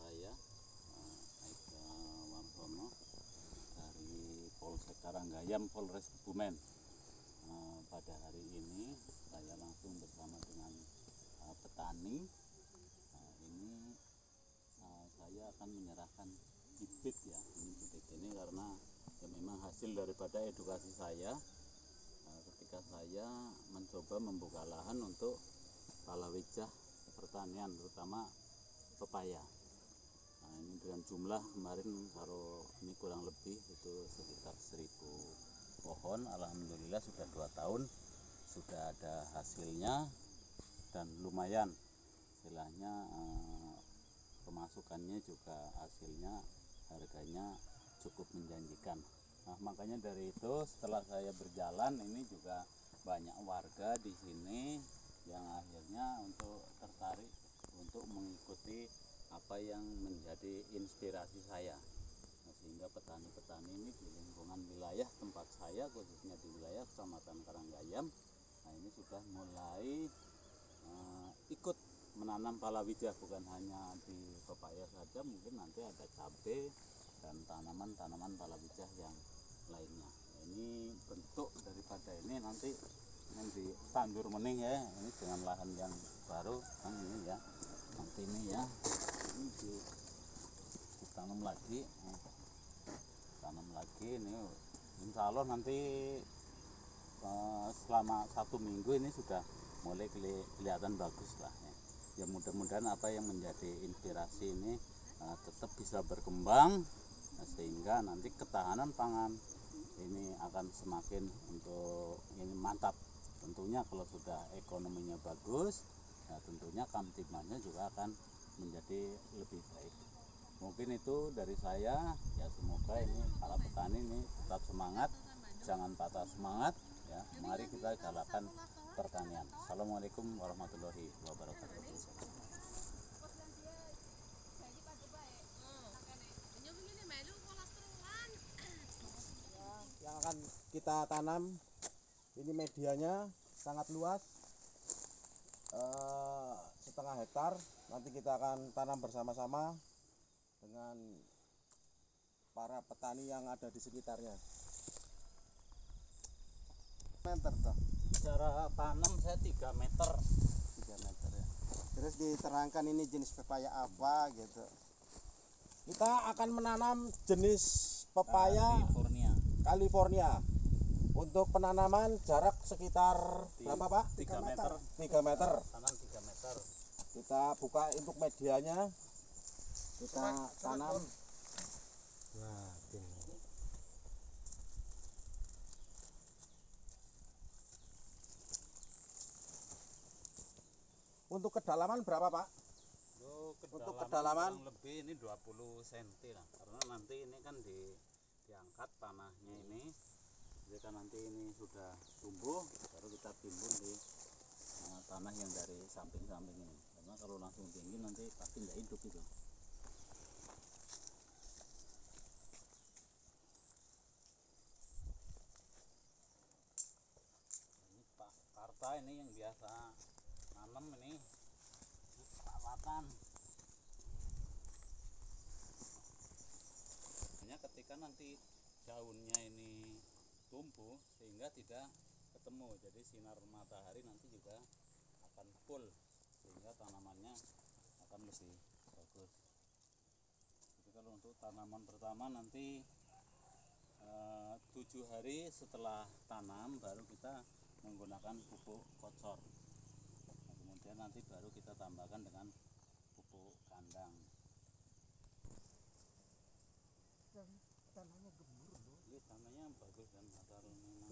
saya Aibda Warsono dari Polsek Karanggayam, Polres Kebumen. Pada hari ini saya langsung bersama dengan petani. Ini saya akan menyerahkan bibit ya, bibit ini karena ya memang hasil daripada edukasi saya ketika saya mencoba membuka lahan untuk palawija pertanian, terutama pepaya. Ini dengan jumlah kemarin kalau ini kurang lebih itu sekitar 1000 pohon. Alhamdulillah sudah 2 tahun sudah ada hasilnya dan lumayan istilahnya, pemasukannya juga hasilnya harganya cukup menjanjikan. Nah, makanya dari itu setelah saya berjalan ini juga banyak warga di sini yang akhirnya untuk tertarik untuk mengikuti apa yang menjadi inspirasi saya. Nah, sehingga petani-petani ini di lingkungan wilayah tempat saya, khususnya di wilayah Kecamatan Karanggayam, nah ini sudah mulai ikut menanam palawija, bukan hanya di pepaya saja, mungkin nanti ada cabai dan tanaman-tanaman palawija yang lainnya. Ini bentuk daripada ini nanti di tandur mening ya, ini dengan lahan yang baru kan ini ya, nanti ini ya ini ditanam lagi, tanam lagi ini insya Allah nanti selama 1 minggu ini sudah mulai kelihatan bagus lah ya. Ya mudah-mudahan apa yang menjadi inspirasi ini tetap bisa berkembang, sehingga nanti ketahanan pangan ini akan semakin untuk ini mantap. Tentunya kalau sudah ekonominya bagus, nah tentunya kamtimannya juga akan menjadi lebih baik. Mungkin itu dari saya ya, semoga ini para petani ini tetap semangat, jangan patah semangat ya. Mari kita galakan pertanian. Assalamualaikum warahmatullahi wabarakatuh. Yang akan kita tanam ini medianya sangat luas, 1/2 hektar. Nanti kita akan tanam bersama-sama dengan para petani yang ada di sekitarnya. Meter toh. Cara tanam saya 3 meter. 3 meter ya. Terus diterangkan ini jenis pepaya apa gitu. Kita akan menanam jenis pepaya California. Untuk penanaman jarak sekitar berapa Pak? 3 meter. 3 meter. Tanam 3 meter. Kita buka untuk medianya. Kita tanam. Nah, ini. Untuk kedalaman berapa Pak? Untuk kedalaman lebih ini 20 cm lah, karena nanti ini kan diangkat tanahnya ini, jika nanti ini sudah tumbuh baru kita timbun di tanah yang dari samping-samping ini, karena kalau langsung tinggi nanti pasti nggak hidup itu. Ini Pak Karta ini yang biasa nanam ini perawatan. Hanya ketika nanti daunnya ini tumbuh sehingga tidak ketemu, jadi sinar matahari nanti juga akan full, sehingga tanamannya akan lebih bagus. Jadi kalau untuk tanaman pertama nanti 7 hari setelah tanam baru kita menggunakan pupuk kocor. Nah, kemudian nanti baru kita tambahkan dengan pupuk kandang. Tanahnya gembur loh. Ini tanahnya bagus dan atau memang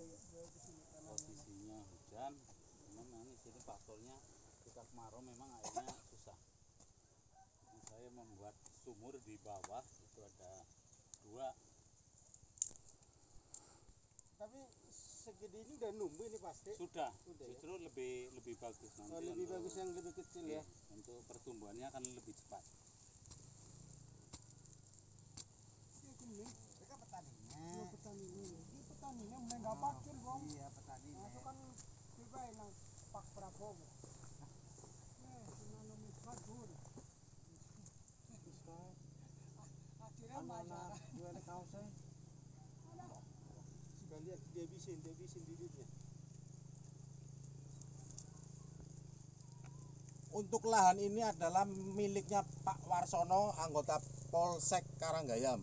posisinya hujan, memang ini sini faktornya kita kemarau memang airnya susah. Jadi saya membuat sumur di bawah itu ada 2. Tapi segede ini udah numbuh ini pasti. Sudah ya? Justru lebih bagus nanti. Lebih bagus yang lebih kecil ya. Untuk pertumbuhannya akan lebih cepat. Mereka petaninya. Petaninya mulai nggak pakai bang. Iya petani. Nah, itu kan juga yang Pak Prabowo. Nanam bagus. Untuk lahan ini adalah miliknya Pak Warsono, anggota Polsek Karanggayam.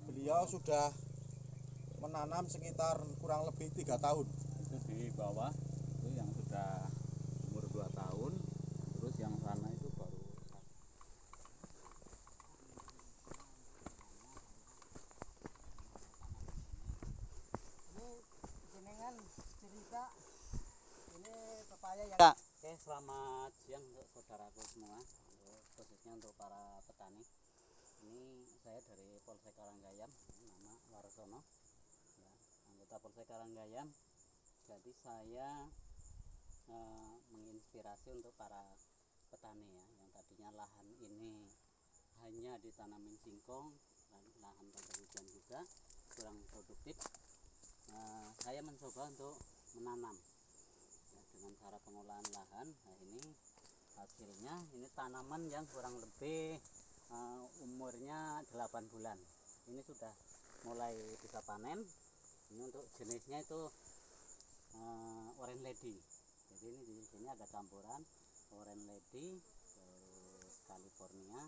Beliau sudah menanam sekitar kurang lebih 3 tahun. Itu di bawah itu yang sudah umur 2 tahun, terus yang sana itu baru. Ini jenengan cerita ini pepaya yang Oke, selamat siang untuk saudaraku semua, khususnya untuk para petani. Ini saya dari Polsek Karanggayam, nama Warsono, ya, anggota Polsek Karanggayam. Jadi saya menginspirasi untuk para petani ya, yang tadinya lahan ini hanya ditanamin singkong dan lahan tanpa hujan juga kurang produktif. Saya mencoba untuk menanam ya, dengan cara pengolahan lahan. Nah, ini hasilnya, ini tanaman yang kurang lebih umurnya 8 bulan. Ini sudah mulai bisa panen. Ini untuk jenisnya itu orange lady. Jadi ini di sini ada campuran orange lady, terus California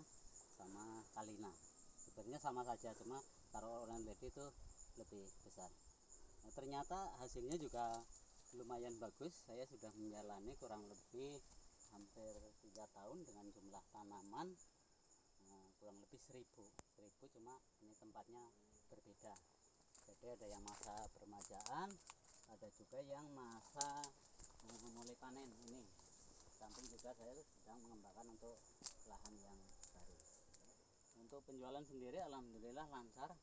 sama Kalina. Sebenarnya sama saja, cuma kalau orange lady itu lebih besar. Nah, ternyata hasilnya juga lumayan bagus. Saya sudah menjalani kurang lebih hampir 3 tahun dengan jumlah tanaman kurang lebih 1000, cuma ini tempatnya berbeda. Jadi ada yang masa permajaan, ada juga yang masa mulai panen. Ini samping juga saya sedang mengembangkan untuk lahan yang baru. Untuk penjualan sendiri alhamdulillah lancar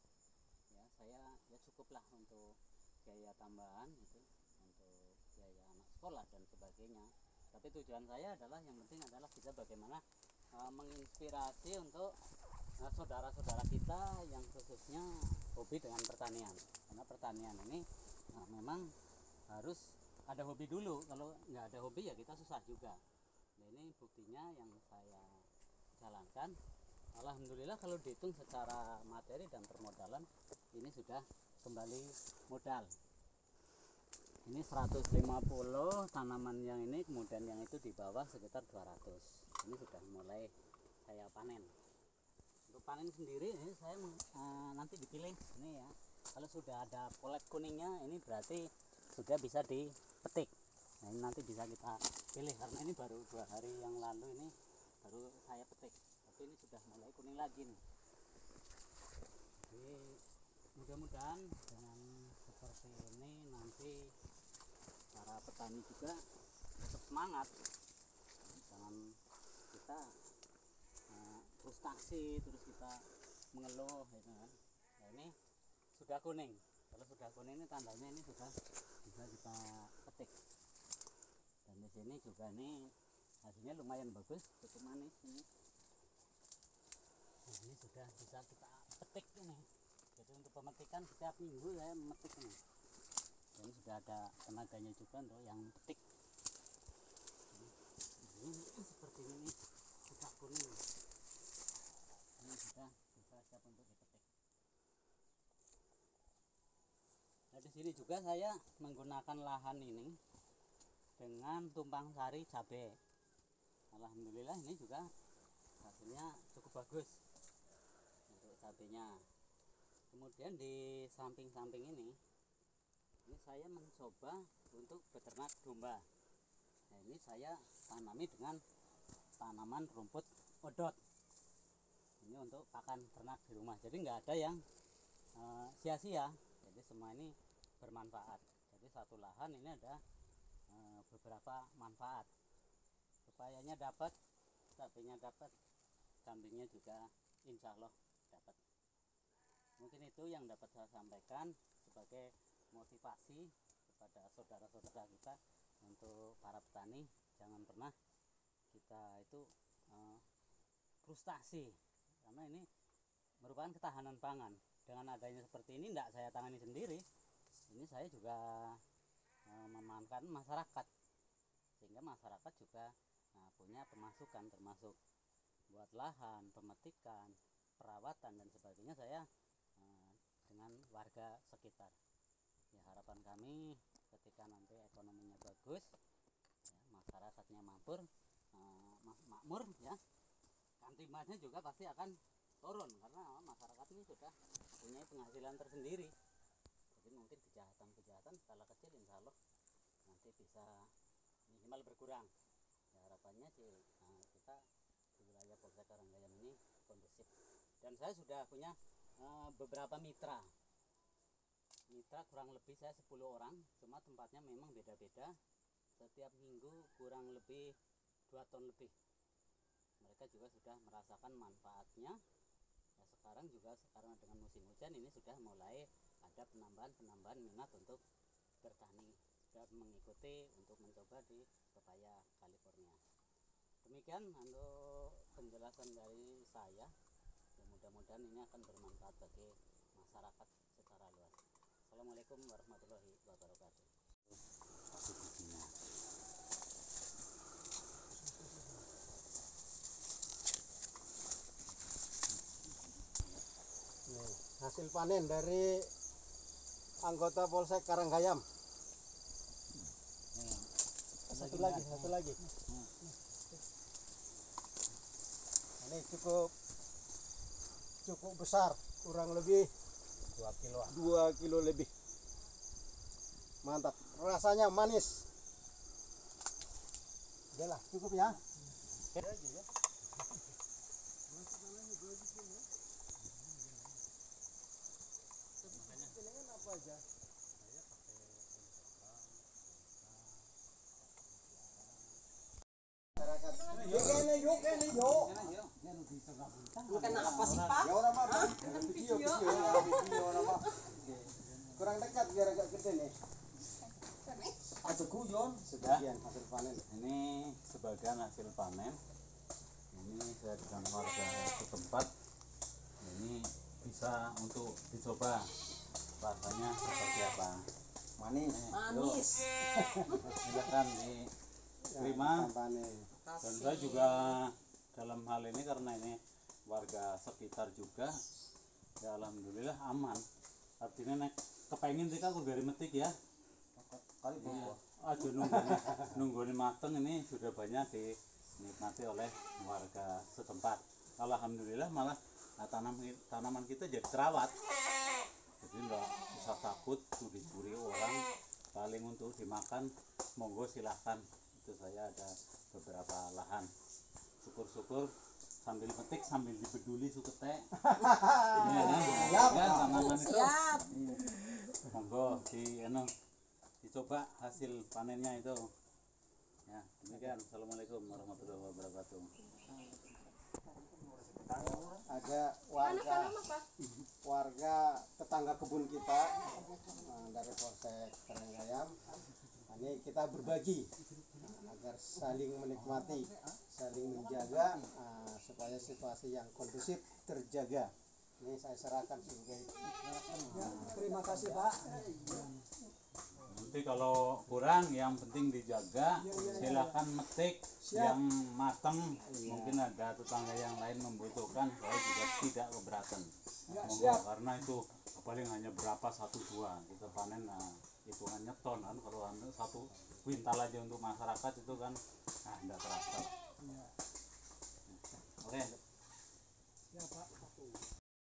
ya. Saya ya cukuplah untuk biaya tambahan itu, untuk biaya anak sekolah dan sebagainya. Tapi tujuan saya adalah, yang penting adalah kita bagaimana menginspirasi untuk saudara-saudara kita yang khususnya hobi dengan pertanian. Karena pertanian ini memang harus ada hobi dulu. Kalau nggak ada hobi ya kita susah juga. Nah, ini buktinya yang saya jalankan. Alhamdulillah kalau dihitung secara materi dan permodalan, ini sudah kembali modal. Ini 150 tanaman yang ini, kemudian yang itu di bawah sekitar 200. Ini sudah mulai saya panen. Untuk panen sendiri ini saya nanti dipilih ini ya. Kalau sudah ada polet kuningnya, ini berarti sudah bisa dipetik. Nah, ini nanti bisa kita pilih, karena ini baru 2 hari yang lalu ini baru saya petik. Tapi ini sudah mulai kuning lagi nih. Jadi mudah-mudahan dengan seperti ini nanti para petani juga tetap semangat. Jangan kita frustasi terus kita mengeluh gitu kan. Nah, ini sudah kuning. Kalau sudah kuning ini tandanya ini sudah bisa kita petik. Dan di sini juga nih hasilnya lumayan bagus, cukup manis ini. Nah, ini sudah bisa kita petik ini. Jadi untuk pemetikan setiap minggu saya memetik ini. Dan sudah ada tenaganya juga untuk yang petik. Ini seperti ini sudah kuning. Ini sudah bisa siap untuk dipetik. Nah, di sini juga saya menggunakan lahan ini dengan tumpang sari cabai. Alhamdulillah ini juga hasilnya cukup bagus untuk cabainya. Kemudian di samping-samping ini saya mencoba untuk beternak domba. Nah, ini saya tanami dengan tanaman rumput odot. Ini untuk pakan ternak di rumah. Jadi nggak ada yang sia-sia. Jadi semua ini bermanfaat. Jadi satu lahan ini ada beberapa manfaat. Pepayanya dapat, cabainya dapat, kambingnya juga insya Allah dapat. Mungkin itu yang dapat saya sampaikan sebagai motivasi kepada saudara-saudara kita, untuk para petani. Jangan pernah kita itu frustasi, karena ini merupakan ketahanan pangan. Dengan adanya seperti ini tidak saya tangani sendiri, ini saya juga memanfaatkan masyarakat, sehingga masyarakat juga punya pemasukan, termasuk buat lahan, pemetikan, perawatan dan sebagainya. Saya dengan warga sekitar. harapan kami ketika nanti ekonominya bagus, ya, masyarakatnya makmur, makmur ya, kamtibmasnya juga pasti akan turun karena masyarakat ini sudah punya penghasilan tersendiri. Jadi mungkin kejahatan skala kecil insya Allah nanti bisa minimal berkurang. Ya, harapannya sih kita di wilayah Polsek Karanggayam ini kondusif. Dan saya sudah punya beberapa mitra kurang lebih saya 10 orang, cuma tempatnya memang beda-beda. Setiap minggu kurang lebih 2 ton lebih. Mereka juga sudah merasakan manfaatnya. Ya, sekarang karena dengan musim hujan ini sudah mulai ada penambahan minat untuk bertani dan mengikuti untuk mencoba di pepaya California. Demikian untuk penjelasan dari saya. Ya, mudah-mudahan ini akan bermanfaat bagi masyarakat secara luas. Assalamualaikum warahmatullahi wabarakatuh. Nih, hasil panen dari anggota Polsek Karanggayam. Satu lagi. Ini cukup besar, kurang lebih 2 kilo lebih. Mantap, rasanya manis. Udah lah, cukup ya. Apa aja? Bukan apa sih Pak? Ya orang apa? Video nama. Kurang dekat biar agak gede nih. Ada guyon Sebagian hasil panen. Ini sebagian hasil panen. Ini saya dengan warga setempat. Ini bisa untuk dicoba rasanya seperti apa. Manis. Manis. Silakan diterima. Dan saya juga dalam hal ini karena ini warga sekitar juga, ya alhamdulillah aman. Artinya nek kepengen sih aku dari metik ya. Kali Ya, aja nunggu mateng ini sudah banyak dinikmati oleh warga setempat. Alhamdulillah malah tanaman kita jadi terawat. Jadi enggak usah takut curi-curi orang, paling untuk dimakan monggo silahkan. Itu saya ada beberapa lahan. Syukur-syukur sambil petik sambil dibeduli sukete. Iya kan tanaman itu. Siap. Monggo dicoba hasil panennya itu. Ya, demikian. Assalamualaikum warahmatullahi wabarakatuh. Ada warga tetangga kebun kita dari Polsek Karanggayam. Ini kita berbagi agar saling menikmati, saling menjaga supaya situasi yang kondusif terjaga. Ini saya serahkan sebagai terima kasih Pak. Nanti kalau kurang yang penting dijaga, silakan metik yang matang. Mungkin ada tetangga yang lain membutuhkan, saya juga tidak keberatan. Monggo, karena itu paling hanya berapa 1-2 kita panen, hitungannya ton kan. Kalau 1 kuintal aja untuk masyarakat itu kan tidak terasa.